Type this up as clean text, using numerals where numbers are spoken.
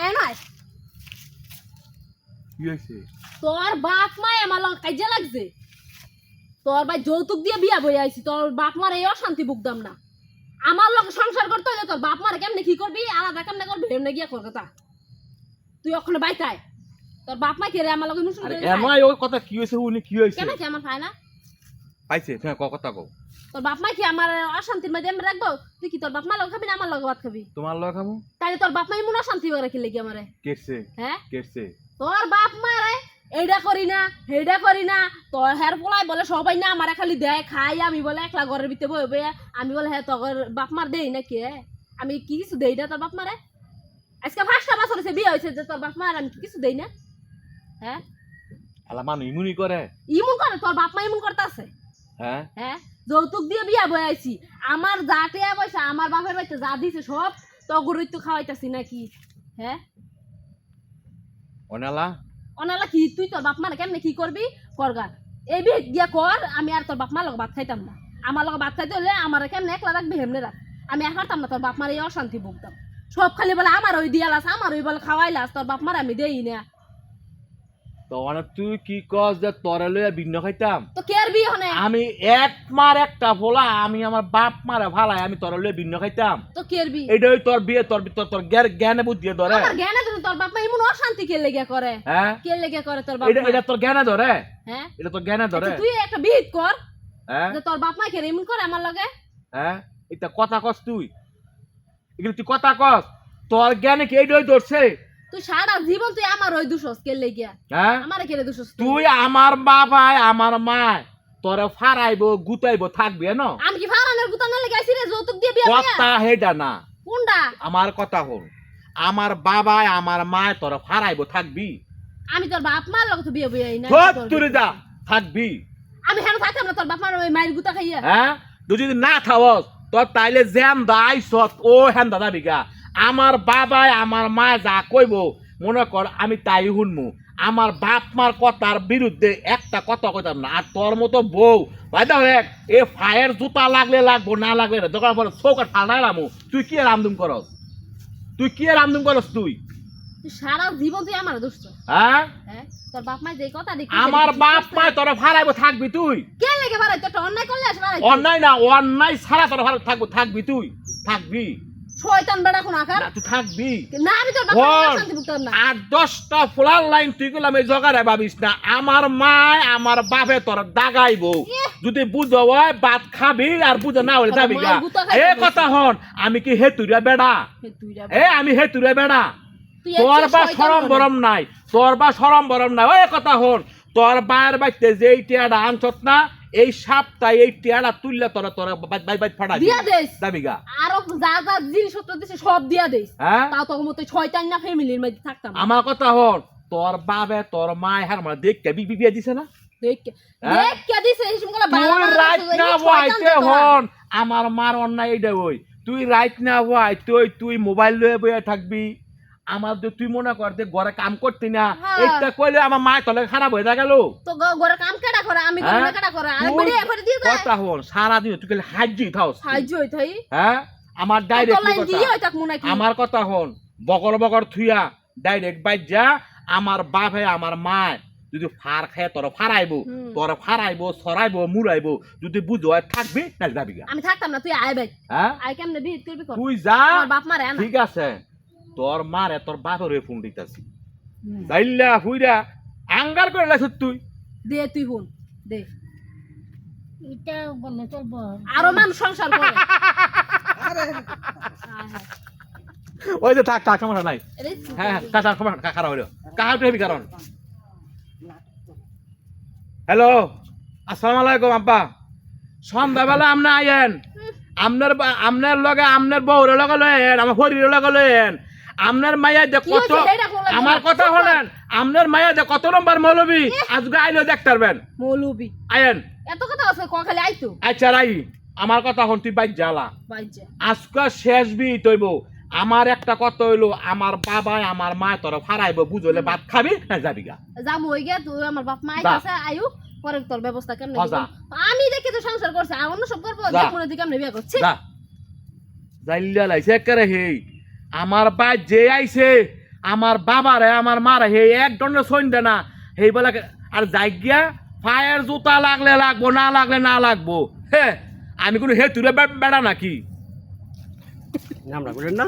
আয় নয় কি হইছে তোর বাপ মা আমার লং কাজে লাগছে তোর ভাই যৌতুক দিয়ে বিয়া বই আইছি তোর বাপ মার এই অশান্তি বুকদাম না আমার লগ সংসার করতে হলে তোর বাপ মার কেমনে কি করবি আলাদা কেমনে করবি এমনি গিয়া কর কথা তুই ওখানে বাইতাই তোর বাপ মা কে রে আমার লগ মুসুল আরে করে এমাই ওই কথা কি হইছে উনি কি হইছে কেন কি আমার খায় না পাইছে তুমি কথা কও তোর বাপ মা কি আমার অশান্তির মধ্যে আমি রাখবো তুই কি তোর বাপ মা লগ খাবি না আমার লগ ভাত খাবি তোমার লগ খামু তাই তোর বাপ মা এমন অশান্তি করে রাখি লাগি আমারে কেটছে হ্যাঁ কেটছে তোর বাপ মা রে এইটা করি না হেইটা করি না তোর হের পোলাই বলে সবাই না আমারে খালি দেয় খাই আমি বলে একলা ঘরের ভিতরে বই বই আমি বলে হ্যাঁ তোর বাপ মার দেই না কে আমি কি কিছু দেই না তোর বাপ মারে আজকে 5টা বছর হয়েছে বিয়ে হয়েছে যে তোর বাপ মার আমি কিছু দেই না হ্যাঁ আলা মানু ইমুনি করে ইমন করে তোর বাপ মা ইমন করতে আছে হ্যাঁ হ্যাঁ যৌতুক দিয়ে বিয়া বই আইছি আমার যা টেয়া পয়সা আমার বাপের বাড়িতে যা দিছে সব তগরই তো খাওয়াইতাছি নাকি হ্যাঁ অনালা অনালা কি তুই তোর বাপ মারে কেমনে কি করবি করগা এই বিয়ে গিয়া কর আমি আর তোর বাপ মার লগে ভাত খাইতাম না আমার লগে ভাত খাইতে হলে আমার কেমনে একলা রাখবি হেমনে রাখ আমি আর পারতাম না তোর বাপ মারে এই অশান্তি ভুগতাম সব খালি বলে আমার ওই দিয়ালাস আমার ওই বলে খাওয়াইলাস তোর বাপ মারে আমি দেই না তো অনেক তুই কি কস যে তোরে লইয়া ভিন্ন খাইতাম তো কে আর বিয়ে হনে আমি এক মার একটা ফোলা আমি আমার বাপ মারে ভালাই আমি তোরে লইয়া ভিন্ন খাইতাম তো কে আর বিয়ে এইটাই তোর বিয়ে তোর তোর জ্ঞানে বুদ্ধি ধরে আমার জ্ঞানে তো তোর বাপ মা এমন অশান্তি কে লেগে করে হ্যাঁ কে লেগে করে তোর বাপ এটা মা এটা তোর জ্ঞানে ধরে হ্যাঁ এটা তোর জ্ঞানে ধরে আচ্ছা, তুই একটা বিয়ে কর হ্যাঁ যে তোর বাপ মা কে এমন করে আমার লগে হ্যাঁ এটা কথা কস তুই এগুলো তুই কথা কস তোর জ্ঞানে কি এইটাই ধরছে তুই সারা জীবন তুই আমার ওই দুশোস কে লেগে হ্যাঁ আমারে কে দুশোস তুই আমার বাবাই আমার মা তোরে ফারাইবো গুতাইবো থাকবি না আমি কি ফারানের গুতানে লাগাইছি রে যৌতুক দিয়ে বিয়া বিয়া কথা হেডা না কোনটা আমার কথা হল আমার বাবাই আমার মা তোরে ফারাইবো থাকবি আমি তোর বাপ মার লগে তো বিয়ে বিয়ে না সব তুই যা থাকবি আমি হেন থাকতাম না তোর বাপ মার ওই মায়ের গুতা খাইয়া হ্যাঁ তুই যদি না থাকস তোর তাইলে জ্যাম দাই সত ও হেন দাদা বিঘা আমার বাবাই আমার মা যা কইব মনে কর আমি তাই শুনমু আমার বাপ মার কথার বিরুদ্ধে একটা কথা কইতাম না আর তোর মতো বউ ভাই দেখ এ ফায়ের জুতা লাগলে লাগবো না লাগলে না দোকান পরে চৌকাট ফাটাই রামু তুই কি রামদুম করস তুই কি রামদুম করস তুই তুই সারা জীবন তুই আমার দুষ্ট হ্যাঁ হ্যাঁ তোর বাপ মা যে কথা দেখি আমার বাপ মা তোরা ফারাইবো থাকবি তুই কে লেগে বাড়াই তোর অন্যায় করলে আসবে অন্যায় না অন্যায় ছাড়া তোরা ভালো থাকবো থাকবি তুই থাকবি শয়তান বেড়া কোন আকার না তুই থাকবি না আমি তোর বাপ মার শান্তি ভুগতাম না আর 10টা ফোলার লাইন তুই করলাম এই জগারে ভাবিস না আমার মা আমার বাপে তোর দাগাইবো যদি বুঝো হয় ভাত খাবি আর বুঝো না হলে যাবি গা এ কথা হন আমি কি হেতুরা বেড়া এ আমি হেতুরা বেড়া তোর বা সরম বরম নাই তোর বা সরম বরম নাই ওই কথা হন তোর বায়ের বাইতে যেই টিয়াটা আনছত না এই সাপটাই এই টিয়াটা তুললে তোরা তোরা বাইট ফাটা দিয়া দেস যাবি গা আর যা যা জিনিসপত্র দিছে সব দিয়া দেস হ্যাঁ তাও তো মতো শয়তান না ফ্যামিলির মধ্যে থাকতাম আমার কথা হন তোর বাবে তোর মায় হার মানে দেখতে বিয়ে দিছে না দেখ কে দিছে এই সময় তুই রাইট না হইতে হন আমার মার অন্যায় এইটা ওই তুই রাইট না হই তুই মোবাইল লয়ে বইয়া থাকবি আমার তুই মনে কর যে ঘরে কাম করতি না এইটা কইলে আমার মা তলে খারাপ হয়ে গেল তো ঘরে কাম কেডা করে আমি ঘরে কেডা করে আরে বড়ি করে দিয়ে যায় কথা হন সারা দিন তুই খালি হাজ্জি থাও হাজ্জি হই থাই হ্যাঁ আমার ডাইরেক্ট কথা আমার কথা হন বকর বকর থুইয়া ডাইরেক্ট বাইট যা আমার বাপে আমার মা যদি ফার খায় তোর ফারাইবো তোর ফারাইবো সরাইবো মুড়াইবো যদি বুঝো থাকবি না যাবি গা আমি থাকতাম না তুই আয় ভাই হ্যাঁ আই কেমনে বিহিত করবি কর তুই যা আমার বাপ মারে না ঠিক আছে তোর মারে তোর বাপের ফোন দিতাছি যাইলা হুইরা আঙ্গার করে লাইছ তুই দে তুই ফোন দে এটা বলে চলবো আরো মানুষ সংসার করে আরে ওই যে থাক সমস্যা নাই হ্যাঁ কাঁচা খারাপ হইলো কাহা তো হেবি কারণ হ্যালো আসসালামু আলাইকুম আব্বা সন্ধ্যাবেলা আপনি আইয়েন আপনার লগে আপনার বউরের লগে লয়েন আমার শরীরের লগে লয়েন আপনার মাইয়া যে কত আমার কথা হলেন আপনার মাইয়া যে কত নম্বর মৌলবী আজকে আইলেও দেখতে পারবেন মৌলবী আইয়েন এত কথা আছে ক খালি আইতো আচ্ছা রাই আমার কথা হন তুই বাইক জ্বালা বাইজে আজকে শেষ বি তৈব আমার একটা কথা হইলো আমার বাবাই আমার মা তোর ফারাইবো বুঝলে ভাত খাবি না যাবি গা যাম হই গে তুই আমার বাপ মা আইতাছে আয়ু পরে তোর ব্যবস্থা কেমনে আমি দেখি তো সংসার করছে আর অন্য সব করবো দেখুন দিকে কেমনে বিয়ে করছে যা যাইলা লাইছে একেবারে হেই আমার বাই যে আইছে আমার বাবারে আমার মারে হে এক ধরনের সইন দে না হেই বলে আর জায়গা ফায়ার জুতা লাগলে লাগবো না লাগলে না লাগবো হে আমি কোনো হে তুলে বেড়া নাকি নামটা বলেন না